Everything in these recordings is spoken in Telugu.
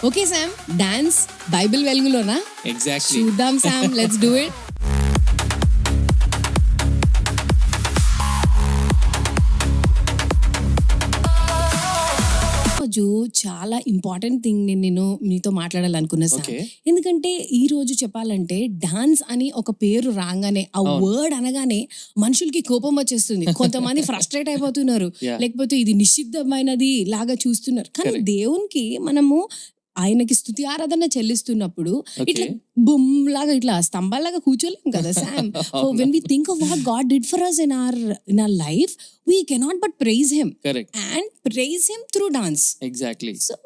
ఓకే శామ్, డాన్స్ బైబిల్ వెలుగులోనా? ఎగ్జాక్ట్లీ. చూద్దాం శామ్, లెట్స్ డూ ఇట్. రోజు చాలా ఇంపార్టెంట్ థింగ్ నేను మీతో మాట్లాడాలనుకున్నా సార్. Okay. ఎందుకంటే ఈ రోజు చెప్పాలంటే డాన్స్ అని ఒక పేరు రాగానే, ఆ వర్డ్ అనగానే మనుషులకి కోపం వచ్చేస్తుంది. కొంతమంది ఫ్రస్ట్రేట్ అయిపోతున్నారు, Yeah. లేకపోతే ఇది నిషిద్ధమైనది లాగా చూస్తున్నారు. కానీ Correct. దేవునికి మనము ఆయనకి స్తుతి ఆరాధన చెల్లిస్తున్నప్పుడు ఇట్లా బుమ్ లాగా ఇట్లా స్తంభాలాగా కూర్చోలేం కదా Sam. When we think of what God did for us in our life, we cannot but praise him correct. and praise him through dance. Exactly. So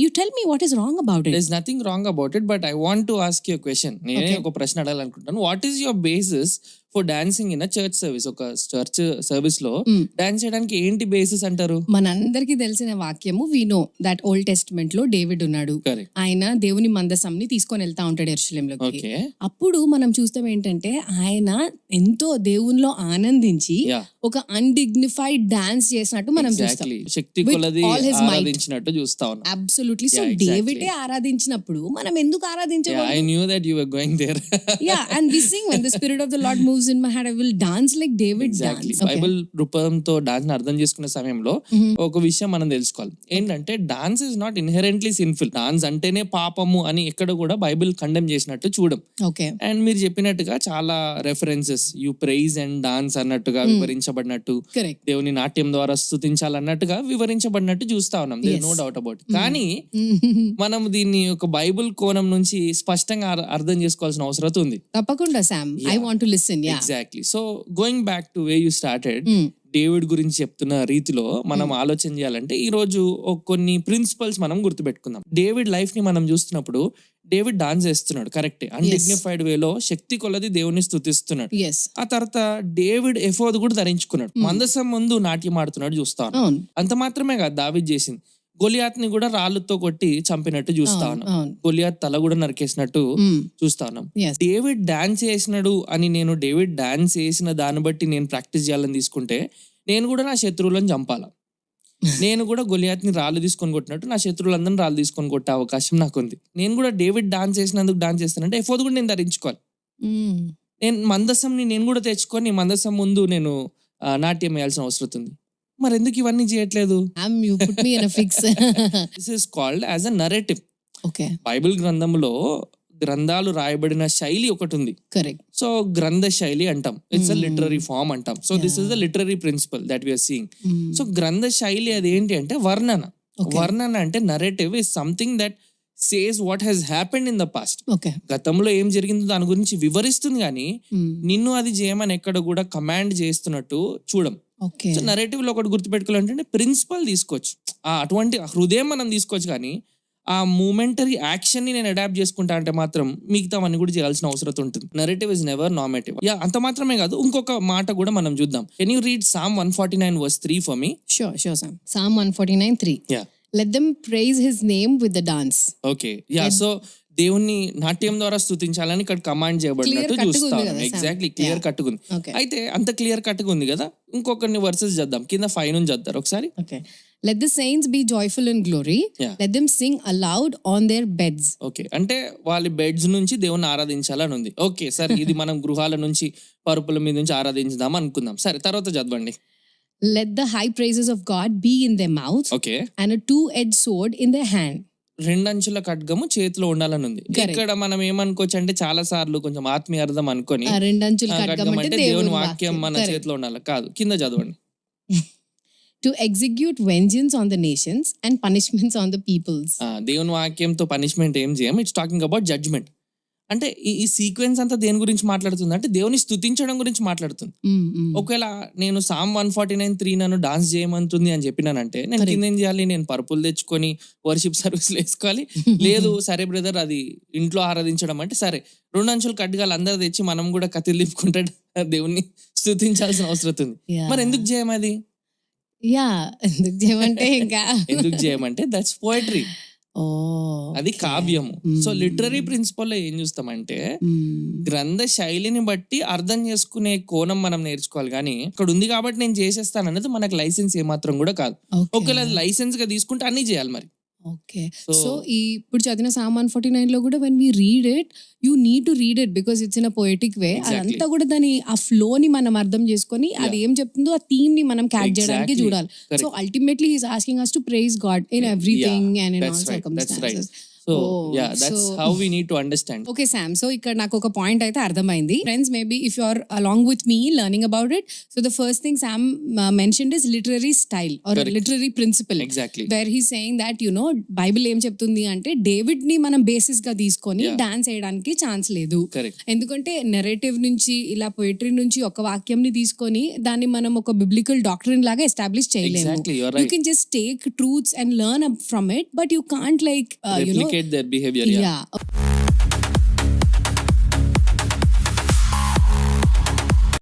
you tell me what is wrong about it. There's nothing wrong about it, but I want to ask you a question. నేనే Okay. ఒక ప్రశ్న అడగాలనుకుంటున్నాను. What is your basis for dancing in a church service? ఒక చర్చ్ సర్వీస్ లో డాన్స్ చేయడానికి ఏంటి బేసిస్ అంటారు? మనందరికీ తెలిసిన వాక్యము, we know that old testament లో డేవిడ్ ఉన్నాడు. కరెక్ట్. ఆయన దేవుని మందసంని తీసుకొని వెళ్తా ఉంటాడు యెరూషలేములోకి. ఓకే. అప్పుడు మనం చూస్తాం ఏంటంటే ఆయన ఎంతో దేవునిలో ఆనందించి Yeah. ఒక అన్డిగ్నిఫైడ్ డాన్స్ చేసినట్టు మనం చూస్తాం. ఎగ్జాక్ట్లీ. శక్తి With కొలది all his might. ఆరాధించినట్టు చూస్తా ఉన్నాం. అబ్సల్యూట్లీ. So Yeah, exactly. డేవిడే ఆరాధించినప్పుడు మనం ఎందుకు Yeah, ఆరాధించకూడదు? I knew that you were going there. Yeah, and we sing when the spirit of the Lord moves in my heart, I will dance like David exactly. dance. Okay. Bible రూపంతో డాన్స్ అర్థం చేసుకునే సమయంలో ఒక విషయం మనం తెలుసుకోవాలి. ఏంటంటే dance is not inherently sinful. Dance అంటేనే పాపము అని ఎక్కడ కూడా బైబిల్ కండెమ్ చేసినట్టు చూడం. Okay. అండ్ మీరు చెప్పినట్టుగా చాలా references, you praise and dance అన్నట్టుగా వివరించబడినట్టు, Correct. దేవుని నాట్యం ద్వారా స్తుతించాలన్నట్టుగా వివరించబడినట్టు చూస్తా ఉన్నాం. There no doubt about. కానీ మనం దీన్ని ఒక బైబిల్ కోణం నుంచి స్పష్టంగా అర్థం చేసుకోవాల్సిన అవసరం ఉంది. తప్పకుండా Sam, I want to listen. Yeah. Exactly. So going back to way you started, David గురించి చెప్తున్న రీతిలో మనం ఆలోచన చేయాలంటే ఈ రోజు కొన్ని ప్రిన్సిపల్స్ మనం గుర్తుపెట్టుకుందాం. డేవిడ్ లైఫ్ ని మనం చూస్తున్నప్పుడు డేవిడ్ డాన్స్ చేస్తున్నాడు, కరెక్టే, అన్డిగ్నిఫైడ్ వేలో శక్తి కొలది దేవుని స్తుతిస్తున్నాడు. ఎస్. ఆ తర్వాత డేవిడ్ ఎఫోద్ కూడా ధరించుకున్నాడు, మందసం ముందు నాట్యం ఆడుతున్నాడు చూస్తాను. అవును. అంత మాత్రమే కాదు, దావీద్ చేసింది. గొలియాత్ ని కూడా రాళ్ళతో కొట్టి చంపినట్టు చూస్తా ఉన్నాం. అవును. గొలియాత్ తల కూడా నరికేసినట్టు చూస్తా ఉన్నాం. Yes. డేవిడ్ డాన్స్ చేసినాడు అని నేను డేవిడ్ డాన్స్ చేసిన దాన్ని బట్టి నేను ప్రాక్టీస్ చేయాలని తీసుకుంటే నేను కూడా నా శత్రువులను చంపాలా. నేను కూడా గొలియాత్ని రాళ్ళు తీసుకొని కొట్టినట్టు నా శత్రువులందరినీ రాళ్ళు తీసుకొని కొట్టే అవకాశం నాకు ఉంది. నేను కూడా డేవిడ్ డాన్స్ చేసినందుకు డాన్స్ చేస్తానంటే ఎఫోద్ కూడా నేను ధరించుకోవాలి. నేను మందసంని నేను కూడా తెచ్చుకొని మందసం ముందు నేను నాట్యం వేయాల్సిన అవసరం ఉంది. మరి ఎందుకు ఇవన్నీ చేయట్లేదు? You put me in a fix. This is called as a narrative. Okay. Bible గ్రంథంలో గ్రంథాలు రాయబడిన శైలి ఒకటి ఉంది. Correct. సో గ్రంథ శైలి అంటాం, ఇట్స్ అ లిటరరీ ఫార్మ్ అంటాం. So this is the literary principle that we are seeing. So గ్రంథ శైలి అది ఏంటి అంటే వర్ణన. వర్ణన అంటే narrative is something that says what has happened in the past. Okay. గతంలో ఏం జరిగిందో దాని గురించి వివరిస్తుంది, కానీ నిన్ను అది చేయమని ఎక్కడ కూడా కమాండ్ చేస్తున్నట్టు చూడం. Okay. సో నరేటివ్ లో ఒకటి గుర్తుపెట్టుకోవాలంటే ప్రిన్సిపల్ తీసుకోవచ్చు, అటువంటి హృదయం మనం తీసుకోవచ్చు, కానీ ఆ మూమెంటరీ యాక్షన్ ని నేను అడాప్ట్ చేసుకుంటా అంటే మాత్రం మిగతావన్నీ కూడా చేయాల్సిన అవసరం ఉంటుంది. Narrative is never normative. Yeah, అంత మాత్రమే కాదు, ఇంకొక మాట కూడా మనం చూద్దాం. Can you read Psalm 149 verse 3 for me? Sure, Sam. Psalm 149:3. Yeah. Let them praise his name with the dance. Okay. Yeah. So దేవుణ్ణి నాట్యం ద్వారా స్తుతించాలని ఇక్కడ కమాండ్ చేయబడినట్టు Clear cut చూస్తాం. ఉంది కదా, Sam. Exactly, clear Yeah. కట్టుకుంది. Okay. అయితే అంత క్లియర్ కట్టుగా ఉంది కదా, ఇంకొకరిని వర్సెస్ చేద్దాం. కింద 5 నుంచి చదువుతారు ఒకసారి. Okay. Let the saints be joyful in glory. Yeah. Let them sing aloud on their beds. Okay, అంటే వాళ్ళ బెడ్స్ నుంచి దేవుని ఆరాధించాలని ఉంది. ఓకే సరే, ఇది మనం గృహాల నుంచి పరుపుల మీద నుంచి ఆరాధించుదాం అనుకుందాం. సరే, తర్వాత చదవండి. Let the high praises of God be in their mouth okay, and a two-edged sword in their hand. 2 అంచుల ఖడ్గము చేతిలో ఉండాలని ఉంది. Correct. ఇక్కడ మనం ఏమనుకోవచ్చు అంటే చాలా సార్లు కొంచెం ఆత్మీయ అర్థం అనుకొని ఆ రెండంచుల ఖడ్గం ఖడ్గం అంటే అంటే దేవుని దేవుని వాక్యం మన Correct. చేతిలో ఉండాలి. కాదు, కింద చదవండి. To execute vengeance on the nations and punishments on the peoples. దేవుని వాక్యంతో పనిష్మెంట్ ఏం చేయం. It's talking about judgement. అంటే ఈ సీక్వెన్స్ అంతా దేని గురించి మాట్లాడుతుంది అంటే దేవుని స్తుతించడం గురించి మాట్లాడుతుంది. ఒకవేళ నేను Psalm 149:3 నన్ను డాన్స్ చేయమంటుంది అని చెప్పినానంటే నేను Correct. కింద ఏం చేయాలి? నేను పరుపులు తెచ్చుకొని వర్షిప్ సర్వీస్లు వేసుకోవాలి. లేదు సరే బ్రదర్, అది ఇంట్లో ఆరాధించడం అంటే సరే, 2 అంచులు కడ్గాలు అందరు తెచ్చి మనం కూడా కత్తిలు తిప్పుకుంటే దేవుణ్ణి స్తుతించాల్సిన అవసరం ఉంది. Yeah. మరి ఎందుకు చేయం అది? యా, ఎందుకు చేయమంటే ఇంకా ఎందుకు చేయమంటే దట్స్ పోయట్రీ, అది కావ్యము. సో లిటరరీ ప్రిన్సిపల్ లో ఏం చూస్తామంటే గ్రంథ శైలిని బట్టి అర్థం చేసుకునే కోణం మనం నేర్చుకోవాలి, కానీ ఇక్కడ ఉంది కాబట్టి నేను చేసేస్తాను అనేది మనకు లైసెన్స్ ఏమాత్రం కూడా కాదు. ఒకవేళ అది లైసెన్స్ గా తీసుకుంటే అన్ని చేయాలి మరి. ఓకే. So- సో ఈ ఇప్పుడు చదివిన సామ్ 149 లో కూడా when we read it you need to read it because it's in a poetic way. Exactly. అదంతా కూడా దాని ఆ ఫ్లో ని మనం అర్థం చేసుకొని అది ఏం చెప్తుందో ఆ థీమ్ ని మనం క్యాచ్ చేయడానికి Exactly. చూడాలి. Correct. So ultimately he's asking us to praise God in everything and in all That's right. That's right. circumstances. So Oh, yeah, that's so- how we need to understand. Okay Sam, so ఇక్కడ నాకు ఒక పాయింట్ అయితే అర్థమైంది. Friends, maybe if you are along with me learning about it, so the first thing Sam mentioned is literary style or Correct. Literary principle, Exactly. Where he saying that Bible ఏం చెప్తుంది అంటే డేవిడ్ ని మనం బేసిస్ గా తీసుకొని Yeah. డాన్స్ వేయడానికి ఛాన్స్ లేదు. Correct. ఎందుకంటే నెరేటివ్ నుంచి ఇలా పోయిటరీ నుంచి ఒక వాక్యం ని తీసుకొని దాన్ని మనం ఒక బిబ్లికల్ డాక్టరీన్ లాగా ఎస్టాబ్లిష్ చేయలేము. Exactly. You're You right. can just take truths and learn from it, but you can't like Replicate their behavior. Yeah. yeah.